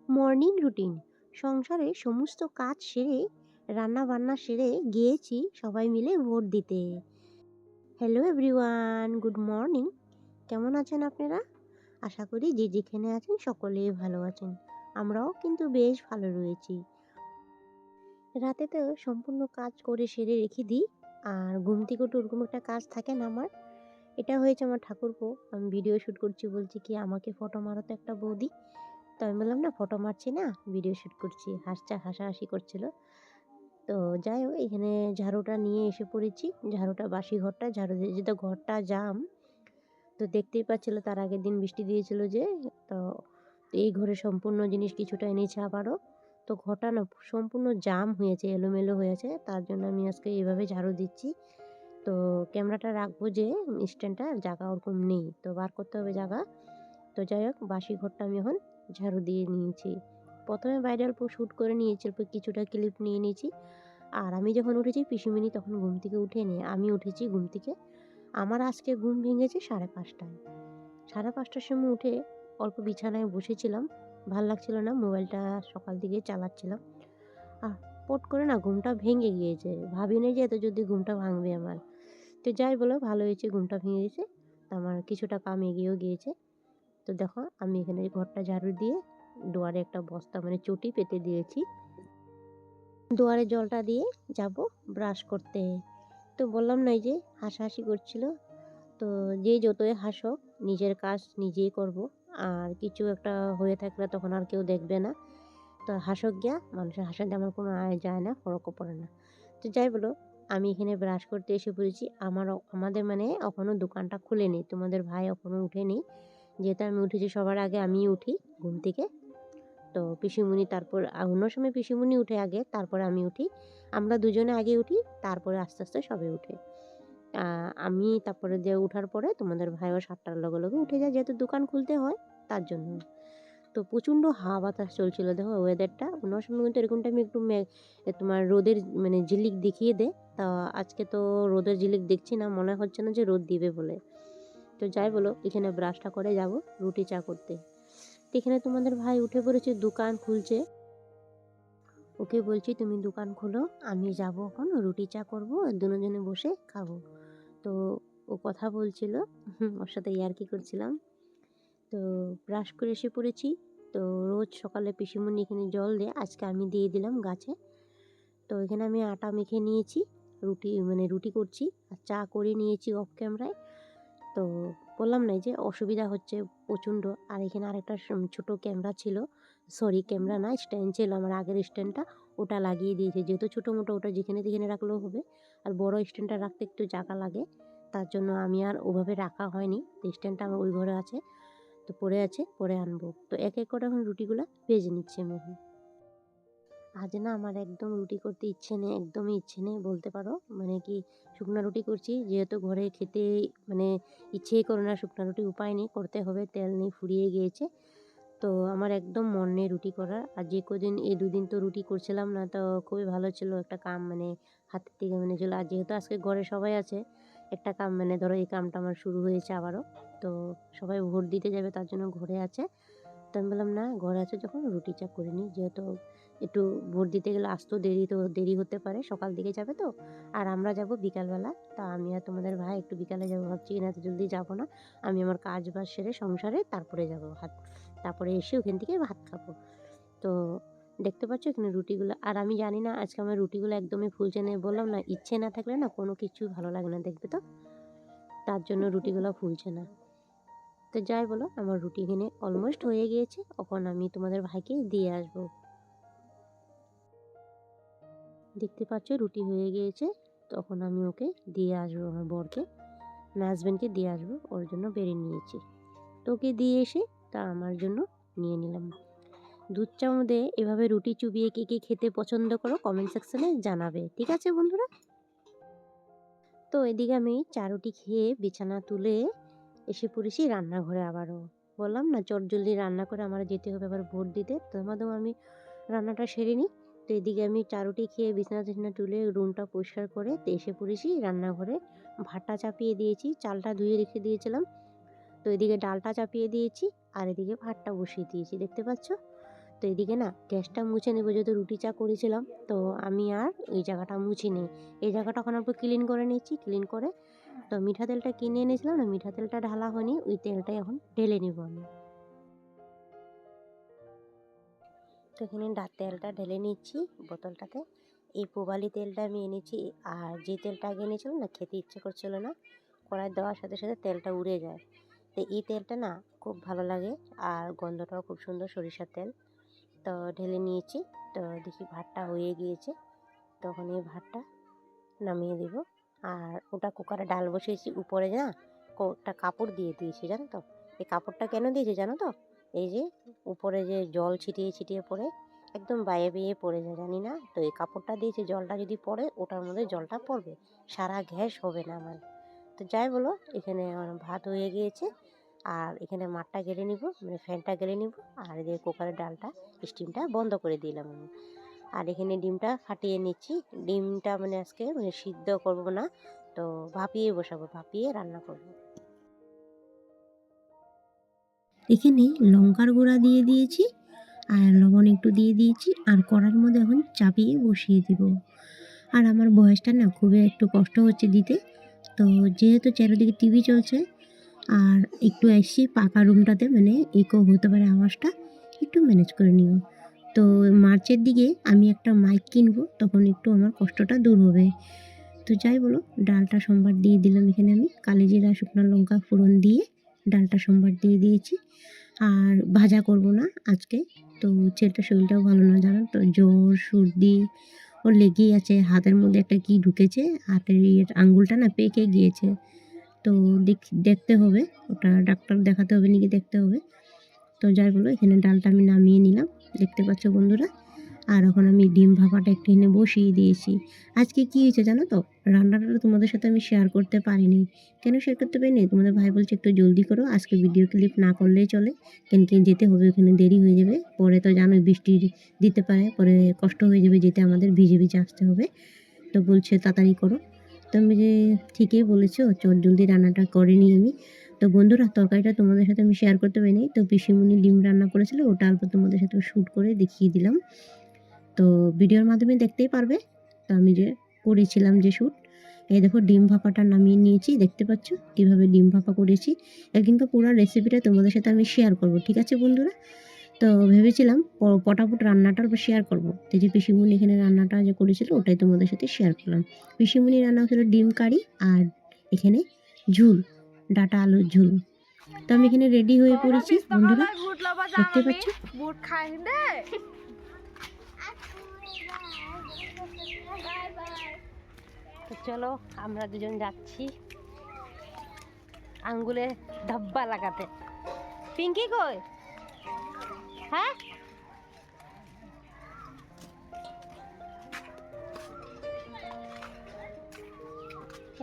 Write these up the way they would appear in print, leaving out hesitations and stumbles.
Morning routine. সংসারে সমস্ত কাজ সেরে, রান্না বান্না সেরে গিয়েছি সবাই মিলে ভোট দিতে। Hello everyone, good morning. কেমন আছেন আপনারা? আশা করি যে যেখানে আছেন সকলেই ভালো আছেন। আমরাও কিন্তু বেশ ভালো রয়েছি। রাতে তো সম্পূর্ণ কাজ করে সেরে রেখে দিই। আর ঘুম থেকে উঠে ওরকম একটা কাজ থাকে না আমার। এটা হয়েছে আমার ঠাকুরপো। আমি ভিডিও শ্যুট করছি, বলছি কি আমাকে ফটো মারো তো একটা বৌদি। তো আমি বললাম, না ফটো মারছি না, ভিডিও শ্যুট করছি। হাসাহাসি করছিল। তো যাই হোক, এখানে ঝাড়ুটা নিয়ে এসে পড়েছি। ঝাড়ুটা, বাসি ঘরটা ঝাড়ু দিয়ে, যেহেতু ঘরটা জাম, তো দেখতেই পাচ্ছিল তার আগের দিন বৃষ্টি দিয়েছিল যে। তো এই ঘরে সম্পূর্ণ জিনিস কিছুটা এনেছে আবারও। তো ঘরটা না সম্পূর্ণ জাম হয়েছে, এলোমেলো হয়েছে। তার জন্য আমি আজকে এভাবে ঝাড়ু দিচ্ছি। তো ক্যামেরাটা রাখবো যে স্ট্যান্ডটা, জায়গা ওরকম নেই, তো বার করতে হবে জায়গা। তো যাই হোক, বাসি ঘরটা আমি এখন ঝাড়ু দিয়ে নিয়েছি। প্রথমে বাইরে অল্প শ্যুট করে নিয়েছি, অল্প কিছুটা ক্লিপ নিয়ে নিয়েছি। আর আমি যখন উঠেছি, পিসিমণি তখন ঘুম থেকে উঠেনি। আমি উঠেছি ঘুম থেকে। আমার আজকে ঘুম ভেঙেছে 5:30টায়। 5:30টার সময় উঠে অল্প বিছানায় বসেছিলাম। ভাল লাগছিল না, মোবাইলটা সকাল দিকে চালাচ্ছিলাম। আহ পট করে না ঘুমটা ভেঙে গিয়েছে। ভাবিনি যে এত জলদি ঘুমটা ভাঙবে আমার। তো যাই বলো, ভালো হয়েছে ঘুমটা ভেঙে গেছে। আমার কিছুটা কাম এগিয়েও গিয়েছে। তো দেখো, আমি এখানে ঘরটা ঝাড়ু দিয়ে দুয়ারে একটা বস্তা মানে চটি পেতে দিয়েছি। দুয়ারে জলটা দিয়ে যাব ব্রাশ করতে। তো বললাম না, এই যে হাসাহাসি করছিল। তো যে যতই হাসুক, নিজের কাজ নিজেই করব। আর কিছু একটা হয়ে থাকলে তখন আর কেউ দেখবে না। তো হাসক গিয়া, মানুষের হাসাতে আমার কোনো আয় যায় না, ফরকও পড়ে না। তো যাই বলো, আমি এখানে ব্রাশ করতে এসে পড়েছি। আমাদের মানে এখনও দোকানটা খুলেনি। তোমাদের ভাই এখনও উঠেনি। যেহেতু আমি উঠেছি সবার আগে, আমিই উঠি ঘুম থেকে। তো পিসিমণি তারপর, অন্য সময় পিসিমণি উঠে আগে, তারপরে আমি উঠি। আমরা দুজনে আগে উঠি, তারপরে আস্তে আস্তে সবাই উঠে। আমি তারপরে দিয়ে উঠার পরে তোমাদের ভাইও 7টার লগে লগে উঠে যায়, যেহেতু দোকান খুলতে হয় তার জন্য। তো প্রচণ্ড হাওয়া বাতাস চলছিল, দেখো ওয়েদারটা। অন্য সময় কিন্তু এরকম টাইমে একটু তোমার রোদের মানে ঝিলিক দেখিয়ে দেয়। তা আজকে তো রোদের ঝিলিক দেখছি না, মনে হচ্ছে না যে রোদ দিবে বলে। তো যাই বলো, এখানে ব্রাশটা করে যাব রুটি চা করতে। তো এখানে তোমাদের ভাই উঠে পড়েছে, দোকান খুলছে। ওকে বলছি, তুমি দোকান খোলো, আমি যাব এখন রুটি চা করবো, দুজনে বসে খাবো। তো ও কথা বলছিল, ওর সাথে ইয়ার্কি করছিলাম। তো ব্রাশ করে এসে পড়েছি। তো রোজ সকালে পিসিমণি এখানে জল দেয়, আজকে আমি দিয়ে দিলাম গাছে। তো এখানে আমি আটা মেখে নিয়েছি, রুটি করছি আর চা করে নিয়েছি অফ ক্যামেরায়। তো বললাম না যে অসুবিধা হচ্ছে প্রচণ্ড। আর এখানে আরেকটা ছোট ক্যামেরা ছিল, সরি ক্যামেরা না, স্ট্যান্ড ছিল আমার আগের স্ট্যান্ডটা, ওটা লাগিয়ে দিয়েছে। যেহেতু ছোটো মোটো ওটা যেখানে যেখানে রাখলেও হবে, আর বড় স্ট্যান্ডটা রাখতে একটু জায়গা লাগে। তার জন্য আমি আর ওভাবে রাখা হয়নি। স্ট্যান্ডটা আমার ওই ঘরে আছে, তো পড়ে আছে, পরে আনবো। তো এক এক করে এখন রুটিগুলো ভেজে নিচ্ছি আমি এখন। আজ না আমার একদম রুটি করতে ইচ্ছে নেই, একদমই ইচ্ছে নেই বলতে পারো। মানে কি, শুকনো রুটি করছি যেহেতু ঘরে খেতে মানে ইচ্ছেই করে না। শুকনো রুটি উপায় নেই, করতে হবে, তেল নেই, ফুরিয়ে গিয়েছে। তো আমার একদম মন নেই রুটি করার। আর যে কদিন, এই দুদিন তো রুটি করছিলাম না, তো খুবই ভালো ছিল একটা কাম, মানে হাতের থেকে মানে চলো। আর যেহেতু আজকে ঘরে সবাই আছে, একটা কাম মানে ধরো এই কামটা আমার শুরু হয়েছে আবারও। তো সবাই ভোট দিতে যাবে, তার জন্য ঘরে আছে। তো আমি বললাম, না ঘরে আছে যখন রুটি চা করে নিই, যেহেতু একটু ভোট দিতে গেলে আসতেও দেরি হতে পারে, সকাল দিকে যাবে তো। আর আমরা যাব বিকালবেলা। তা আমি আর তোমাদের ভাই একটু বিকালে যাবো ভাবছি, না এত জলদি যাবো না। আমি আমার কাজ বাজ সেরে সংসারে তারপরে যাবো তারপরে এসে ওখান থেকে ভাত খাবো। তো দেখতে পাচ্ছ এখানে রুটিগুলো। আর আমি জানি না, আজকে আমার রুটিগুলো একদমই ফুলছে না। বললাম না, ইচ্ছে না থাকলে না কোনো কিছু ভালো লাগে না, দেখবে তো। তার জন্য রুটিগুলো ফুলছে না। তো যাই বলো, আমার রুটি এখানে অলমোস্ট হয়ে গিয়েছে। এখন আমি তোমাদের ভাইকে দিয়ে আসবো। দেখতে পাচ্ছ রুটি হয়ে গিয়েছে। তখন আমি ওকে দিয়ে আসবো, আমার বরকে, আমার হাজব্যান্ডকে দিয়ে আসবো। ওর জন্য বেরিয়ে নিয়েছি। তো ওকে দিয়ে এসে তা আমার জন্য নিয়ে নিলাম। দুধ চার মধ্যে এভাবে রুটি চুবিয়ে কে কে খেতে পছন্দ করো কমেন্ট সেকশনে জানাবে, ঠিক আছে বন্ধুরা। তো এদিকে আমি চা রুটি খেয়ে বিছানা তুলে এসে পড়েছি রান্নাঘরে আবারও। বললাম না চটজলদি রান্না করে আমার যেতে হবে আবার ভোট দিতে। তোমাদের আমি রান্নাটা সেরে নিই। তো এদিকে আমি চা রুটি খেয়ে বিছানা টিছানা তুলে রুমটা পরিষ্কার করে তো এসে পড়েছি রান্নাঘরে। ভাতটা চাপিয়ে দিয়েছি, চালটা ধুয়ে রেখে দিয়েছিলাম। তো এদিকে ডালটা চাপিয়ে দিয়েছি, আর এদিকে ভাতটা বসিয়ে দিয়েছি, দেখতে পাচ্ছ। তো এদিকে না গ্যাসটা মুছে নেবো, যেহেতু রুটি চা করেছিলাম, তো আমি আর এই জায়গাটা মুছি নিই। এই জায়গাটা এখন একটু ক্লিন করে নিচ্ছি। ক্লিন করে তো মিঠা তেলটা কিনে এনেছিলাম না, মিঠা তেলটা ঢালা হয়নি, ওই তেলটাই এখন ঢেলে নিব আমি। তো এখানে তেলটা ঢেলে নিচ্ছি বোতলটাতে। এই পোবালি তেলটা আমি এনেছি, আর যে তেলটা আগে এনেছিলাম না, খেতে ইচ্ছে করছিল না, কড়াই দেওয়ার সাথে সাথে তেলটা উড়ে যায়। তো এই তেলটা না খুব ভালো লাগে, আর গন্ধটাও খুব সুন্দর, সরিষার তেল। তো ঢেলে নিয়েছি। তো দেখি ভাতটা হয়ে গিয়েছে, তখন এই ভাতটা নামিয়ে দেব। আর ওটা কুকারে ডাল বসিয়েছি, উপরে না একটা কাপড় দিয়ে দিয়েছি, জানো তো? এই কাপড়টা কেন দিয়েছি জানো তো? এই যে উপরে যে জল ছিটিয়ে ছিটিয়ে পড়ে, একদম বাইয়ে বেয়ে পড়ে যায়, জানি না, তো এই কাপড়টা দিয়েছি, জলটা যদি পড়ে ওটার মধ্যে জলটা পড়বে, সারা গ্যাস হবে না আমার। তো যাই বলো, এখানে আমার ভাত হয়ে গিয়েছে, আর এখানে মাঠটা গেলে নিব, মানে ফ্যানটা গেলে নিব, আর এদিকে কুকারের ডালটা স্টিমটা বন্ধ করে দিলাম আমি। আর এখানে ডিমটা ফাটিয়ে নিচ্ছি। ডিমটা মানে আজকে মানে সিদ্ধ করব না, তো ভাপিয়ে বসাবো, ভাপিয়ে রান্না করব। এখানে লঙ্কার গুঁড়া দিয়ে দিয়েছি, আর লবণ একটু দিয়ে দিয়েছি, আর কড়ার মধ্যে এখন চাপিয়ে বসিয়ে দিব। আর আমার বয়সটা না খুবই একটু কষ্ট হচ্ছে দিতে, তো যেহেতু চারিদিকে টিভি চলছে, আর একটু এসছি পাকা রুমটাতে, মানে ইকো হতে পারে আওয়াজটা, একটু ম্যানেজ করে নিও। তো মার্চের দিকে আমি একটা মাইক কিনবো, তখন একটু আমার কষ্টটা দূর হবে। তো যাই বলো, ডালটা সম্বার দিয়ে দিলাম এখানে আমি, কালিজিরা শুকনো লঙ্কা ফোড়ন দিয়ে ডালটা সম্বার দিয়ে দিয়েছি। আর ভাজা করব না আজকে, তো ছেলেটার শরীরটাও ভালো না, জানো তো, জ্বর সর্দি ওর লেগেই আছে। হাতের মধ্যে একটা কি ঢুকেছে, হাতের আঙ্গুলটা না পেকে গিয়েছে, তো দেখতে হবে, ওটা ডাক্তার দেখাতে হবে নাকি দেখতে হবে। তো যাই বলো, এখানে ডালটা আমি নামিয়ে নিলাম, দেখতে পাচ্ছ বন্ধুরা। আর এখন আমি ডিম ভাপাটা একটু এনে বসিয়ে দিয়েছি। আজকে কী হয়েছে জানো তো, রান্নাটা তোমাদের সাথে আমি শেয়ার করতে পারিনি। কেন শেয়ার করতে পারিনি? তোমাদের ভাই বলছে একটু জলদি করো, আজকে ভিডিও ক্লিপ না করলেই চলে, কেন যেতে হবে, ওখানে দেরি হয়ে যাবে, পরে তো জানোই বৃষ্টি দিতে পারে, পরে কষ্ট হয়ে যাবে যেতে, আমাদের ভিজে ভিজে আসতে হবে। তো বলছে তাড়াতাড়ি করো। তো আমি যে ঠিকই বলেছো, চট জলদি রান্নাটা করে নিই আমি। তো বন্ধুরা, তরকারিটা তোমাদের সাথে আমি শেয়ার করতে পারিনি, তো পিসিমণি ডিম রান্না করেছিল, ওটা অল্প তোমাদের সাথে শ্যুট করে দেখিয়ে দিলাম। তো ভিডিওর মাধ্যমে দেখতেই পারবে। তো আমি যে করেছিলাম যে শ্যুট, এই দেখো ডিম ভাপাটা নামিয়ে নিয়েছি, দেখতে পাচ্ছ কীভাবে ডিম ভাপা করেছি। একদিনকে পুরো রেসিপিটা তোমাদের সাথে আমি শেয়ার করব, ঠিক আছে বন্ধুরা? তো ভেবেছিলাম পটাপট রান্নাটা শেয়ার করবো, তো যে পিসিমণি এখানে রান্নাটা যে করেছিল ওটাই তোমাদের সাথে শেয়ার করলাম। পিসিমণি রান্না হচ্ছিল ডিম কারি, আর এখানে ঝুল, ডাটা আলুর ঝুল। তো আমি এখানে রেডি হয়ে পড়েছি বন্ধুরা, দেখতে পাচ্ছ। তো চলো, আমরা দুজন যাচ্ছি আঙ্গুলে ধাব্বা লাগাতে। পিঙ্কি কই? হ্যাঁ,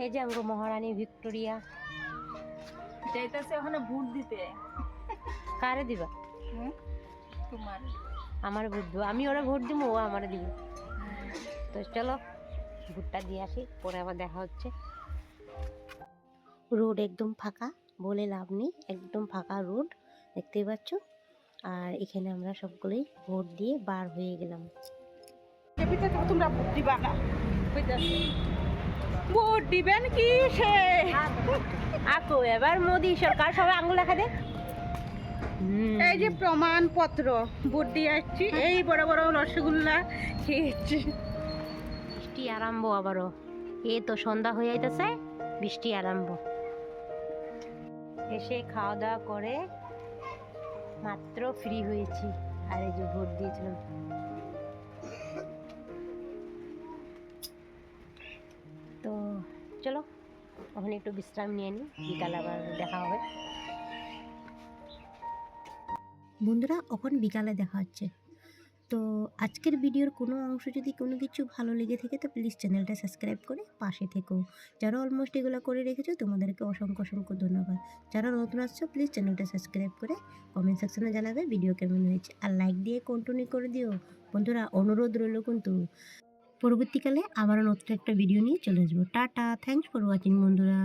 এই যে আমগো মহারানী ভিক্টোরিয়া যাইতেছে ওখানে ভোট দিতে। কারে দিবা? তোমার আমার ভোট দিব, আমি ওরা ভোট দিব, ও আমারে দিব। তো চলো ভোটটা দিয়ে আসি, পরে আবার দেখা হচ্ছে। রোড একদম ফাঁকা, বলে লাভ নেই, একদম ফাঁকা রোড, দেখতেই পাচ্ছ। আর এখানে আমরা সবগুলোই ভোট দিয়ে বার হয়ে গেলাম। তোমরা ভোট দিবা না, ভোট দিবেন কি সে আকো এবার মোদি সরকার, সবাই আঙ্গুল দেখা দে। এই যে প্রমাণপত্র, ভোট দিয়ে আসছি, এই বড় বড় রসগোল্লা খেয়েছি। বৃষ্টি আরম্ভ আবারও, এই তো সন্ধ্যা হয়ে যাইতেছে, বৃষ্টি আরম্ভ। এসে খাওয়া দাওয়া করে মাত্র ফ্রি হয়েছি, আর এই যে ভোট দিয়েছিলাম। তো চলো ওখানে একটু বিশ্রাম নিয়ে নিই, বিকালে আবার দেখা হবে। বন্ধুরা, এখন বিকালে দেখা হচ্ছে। তো আজকের ভিডিওর কোনো অংশ যদি কোনো কিছু ভালো লেগে থাকে, তো প্লিজ চ্যানেলটা সাবস্ক্রাইব করে পাশে থেকো। যারা অলমোস্ট এগুলো করে রেখেছো, তোমাদেরকে অসংখ্য অসংখ্য ধন্যবাদ। যারা নতুন আসছো, প্লিজ চ্যানেলটা সাবস্ক্রাইব করে কমেন্ট সেকশনে জানাবে ভিডিও কেমন হয়েছে, আর লাইক দিয়ে কন্টিনিউ করে দিও বন্ধুরা, অনুরোধ রইল কিন্তু। পরবর্তীকালে আবারও নতুন একটা ভিডিও নিয়ে চলে আসবো। টাটা, থ্যাংকস ফর ওয়াচিং বন্ধুরা।